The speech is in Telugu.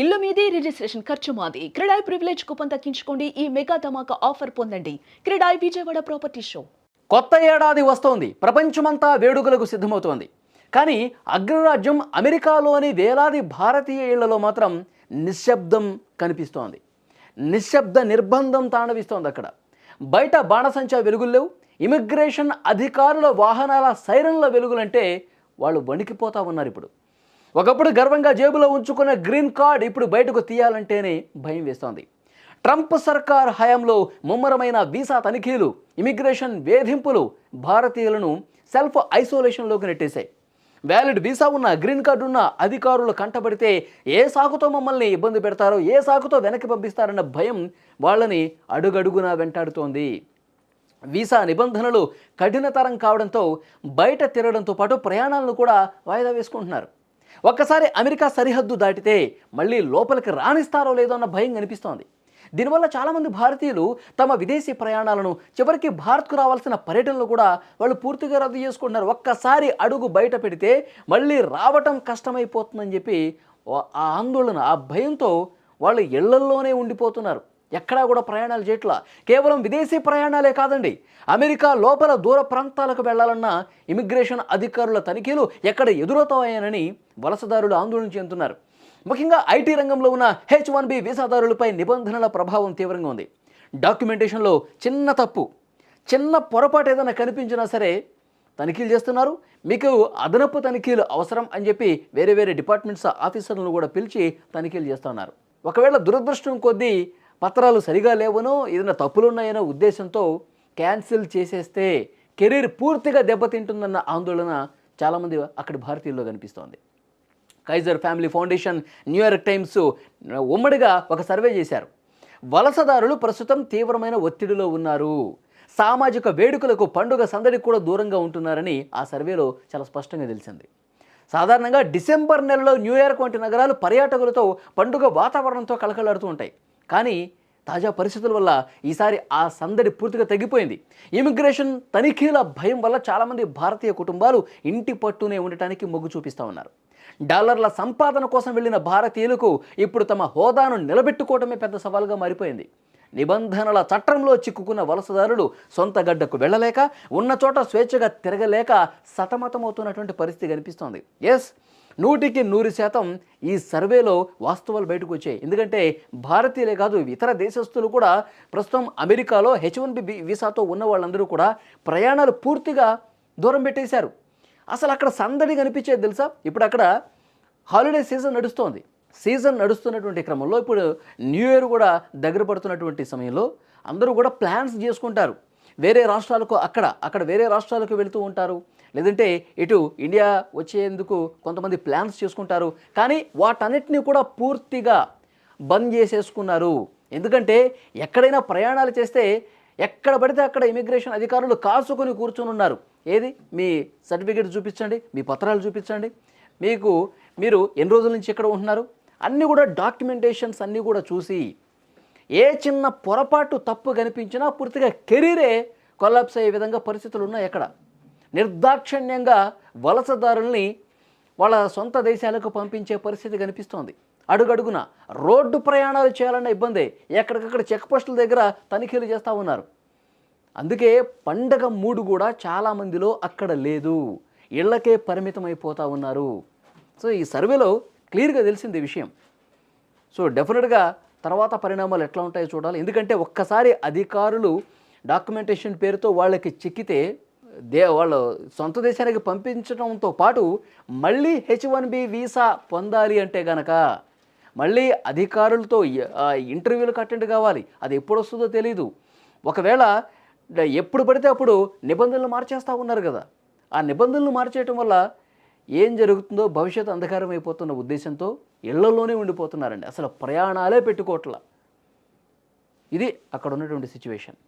ఇల్లు మీది రిజిస్ట్రేషన్ ఖర్చు మాది. క్రెడాయ్ ప్రివిలేజ్ కూపన్ తగ్గించుకోండి. ఈ మెగా ధమాకా ఆఫర్ పొందండి. CREDAI Vijayawada property show. కొత్త ఏడాది వస్తోంది. ప్రపంచమంతా వేడుకలకు సిద్ధమవుతోంది. కానీ అగ్రరాజ్యం అమెరికాలోని వేలాది భారతీయ ఇళ్లలో మాత్రం నిశ్శబ్దం కనిపిస్తోంది. నిశ్శబ్ద నిర్బంధం తాండవిస్తోంది అక్కడ. బయట బాణసంచా వెలుగులు లేవు. ఇమిగ్రేషన్ అధికారుల వాహనాల సైరన్ల వెలుగులంటే వాళ్ళు వణికిపోతా ఉన్నారు ఇప్పుడు. ఒకప్పుడు గర్వంగా జేబులో ఉంచుకున్న గ్రీన్ కార్డ్ ఇప్పుడు బయటకు తీయాలంటేనే భయం వేస్తోంది. ట్రంప్ సర్కార్ హయాంలో ముమ్మరమైన వీసా తనిఖీలు, ఇమిగ్రేషన్ వేధింపులు భారతీయులను సెల్ఫ్ ఐసోలేషన్లోకి నెట్టేశాయి. వ్యాలిడ్ వీసా ఉన్న, గ్రీన్ కార్డు ఉన్న అధికారులు కంటబడితే ఏ సాకుతో మమ్మల్ని ఇబ్బంది పెడతారో, ఏ సాకుతో వెనక్కి పంపిస్తారన్న భయం వాళ్ళని అడుగడుగునా వెంటాడుతోంది. వీసా నిబంధనలు కఠినతరం కావడంతో బయట తిరగడంతో పాటు ప్రయాణాలను కూడా వాయిదా వేసుకుంటున్నారు. ఒక్కసారి అమెరికా సరిహద్దు దాటితే మళ్ళీ లోపలికి రాణిస్తారో లేదో అన్న భయం కనిపిస్తోంది. దీనివల్ల చాలామంది భారతీయులు తమ విదేశీ ప్రయాణాలను, చివరికి భారత్కు రావాల్సిన పర్యటనలు కూడా వాళ్ళు పూర్తిగా రద్దు చేసుకుంటున్నారు. ఒక్కసారి అడుగు బయట పెడితే మళ్ళీ రావటం కష్టమైపోతుందని చెప్పి ఆ ఆందోళన, ఆ భయంతో వాళ్ళు ఇళ్లల్లోనే ఉండిపోతున్నారు. ఎక్కడా కూడా ప్రయాణాలు చేయట్లా. కేవలం విదేశీ ప్రయాణాలే కాదండి, అమెరికా లోపల దూర ప్రాంతాలకు వెళ్లాలన్న ఇమిగ్రేషన్ అధికారుల తనిఖీలు ఎక్కడ ఎదురవుతాయనని వలసదారులు ఆందోళన చెందుతున్నారు. ముఖ్యంగా ఐటీ రంగంలో ఉన్న H1B వీసాదారులపై నిబంధనల ప్రభావం తీవ్రంగా ఉంది. డాక్యుమెంటేషన్లో చిన్న తప్పు, చిన్న పొరపాటు ఏదైనా కనిపించినా సరే తనిఖీలు చేస్తున్నారు. మీకు అదనపు తనిఖీలు అవసరం అని చెప్పి వేరే వేరే డిపార్ట్మెంట్స్ ఆఫీసర్లను కూడా పిలిచి తనిఖీలు చేస్తున్నారు. ఒకవేళ దురదృష్టం కొద్దీ పత్రాలు సరిగా లేవనో, ఏదైనా తప్పులున్నాయనో ఉద్దేశంతో క్యాన్సిల్ చేసేస్తే కెరీర్ పూర్తిగా దెబ్బతింటుందన్న ఆందోళన చాలామంది అక్కడి భారతీయుల్లో కనిపిస్తోంది. Kaiser family foundation, New York times ఉమ్మడిగా ఒక సర్వే చేశారు. వలసదారులు ప్రస్తుతం తీవ్రమైన ఒత్తిడిలో ఉన్నారు, సామాజిక వేడుకలకు, పండుగ సందడికి కూడా దూరంగా ఉంటున్నారని ఆ సర్వేలో చాలా స్పష్టంగా తెలిసింది. సాధారణంగా డిసెంబర్ నెలలో న్యూయార్క్ వంటి నగరాలు పర్యాటకులతో, పండుగ వాతావరణంతో కలకలాడుతూ ఉంటాయి. కానీ తాజా పరిస్థితుల వల్ల ఈసారి ఆ సందడి పూర్తిగా తగ్గిపోయింది. ఇమిగ్రేషన్ తనిఖీల భయం వల్ల చాలామంది భారతీయ కుటుంబాలు ఇంటి పట్టునే ఉండటానికి మొగ్గు చూపిస్తూ ఉన్నారు. డాలర్ల సంపాదన కోసం వెళ్ళిన భారతీయులకు ఇప్పుడు తమ హోదాను నిలబెట్టుకోవడమే పెద్ద సవాల్గా మారిపోయింది. నిబంధనల చట్టంలో చిక్కుకున్న వలసదారులు సొంత గడ్డకు వెళ్ళలేక, ఉన్న చోట స్వేచ్ఛగా తిరగలేక సతమతమవుతున్నటువంటి పరిస్థితి కనిపిస్తోంది. ఎస్, 100% ఈ సర్వేలో వాస్తవాలు బయటకు వచ్చాయి. ఎందుకంటే భారతీయులే కాదు, ఇతర దేశస్తులు కూడా ప్రస్తుతం అమెరికాలో H1B వీసాతో ఉన్న వాళ్ళందరూ కూడా ప్రయాణాలు పూర్తిగా దూరం పెట్టేశారు. అసలు అక్కడ సందడి కనిపించేది తెలుసా? ఇప్పుడు అక్కడ హాలిడే సీజన్ నడుస్తోంది. సీజన్ నడుస్తున్నటువంటి క్రమంలో ఇప్పుడు న్యూ ఇయర్ కూడా దగ్గర పడుతున్నటువంటి సమయంలో అందరూ కూడా ప్లాన్స్ చేసుకుంటారు. వేరే రాష్ట్రాలకు, అక్కడ వేరే రాష్ట్రాలకు వెళుతూ ఉంటారు. లేదంటే ఇటు ఇండియా వచ్చేందుకు కొంతమంది ప్లాన్స్ చేసుకుంటారు. కానీ వాటన్నిటినీ కూడా పూర్తిగా బంద్ చేసేసుకున్నారు. ఎందుకంటే ఎక్కడైనా ప్రయాణాలు చేస్తే ఎక్కడ పడితే అక్కడ ఇమిగ్రేషన్ అధికారులు కాసుకొని కూర్చొని ఉన్నారు. ఏది, మీ సర్టిఫికేట్ చూపించండి, మీ పత్రాలు చూపించండి, మీరు ఎన్ని రోజుల నుంచి ఇక్కడ ఉంటున్నారు, అన్నీ కూడా డాక్యుమెంటేషన్స్ అన్నీ కూడా చూసి ఏ చిన్న పొరపాటు తప్పు కనిపించినా పూర్తిగా కెరీరే కొలాప్స్ అయ్యే విధంగా పరిస్థితులు ఉన్నాయి. ఎక్కడ నిర్దాక్షిణ్యంగా వలసదారుల్ని వాళ్ళ సొంత దేశాలకు పంపించే పరిస్థితి కనిపిస్తోంది. అడుగడుగున రోడ్డు ప్రయాణాలు చేయాలన్న ఇబ్బందే. ఎక్కడికక్కడ చెక్ పోస్టుల దగ్గర తనిఖీలు చేస్తూ ఉన్నారు. అందుకే పండగ మూడు కూడా చాలామందిలో అక్కడ లేదు, ఇళ్లకే పరిమితం అయిపోతూ ఉన్నారు. సో ఈ సర్వేలో క్లియర్గా తెలిసింది ఈ విషయం. సో డెఫినెట్గా తర్వాత పరిణామాలు ఎట్లా ఉంటాయో చూడాలి. ఎందుకంటే ఒక్కసారి అధికారులు డాక్యుమెంటేషన్ పేరుతో వాళ్ళకి చిక్కితే వాళ్ళ సొంత దేశానికి పంపించడంతో పాటు మళ్ళీ H1B వీసా పొందాలి అంటే గనక మళ్ళీ అధికారులతో ఇంటర్వ్యూలకు అటెండ్ కావాలి. అది ఎప్పుడు వస్తుందో తెలీదు. ఒకవేళ ఎప్పుడు పడితే అప్పుడు నిబంధనలు మార్చేస్తూ ఉన్నారు కదా, ఆ నిబంధనలు మార్చేయటం వల్ల ఏం జరుగుతుందో భవిష్యత్తు అంధకారం అయిపోతున్న ఉద్దేశంతో ఇళ్లలోనే ఉండిపోతున్నారండి. అసలు ప్రయాణాలే పెట్టుకోవట్లా. ఇది అక్కడ ఉన్నటువంటి సిచ్యువేషన్.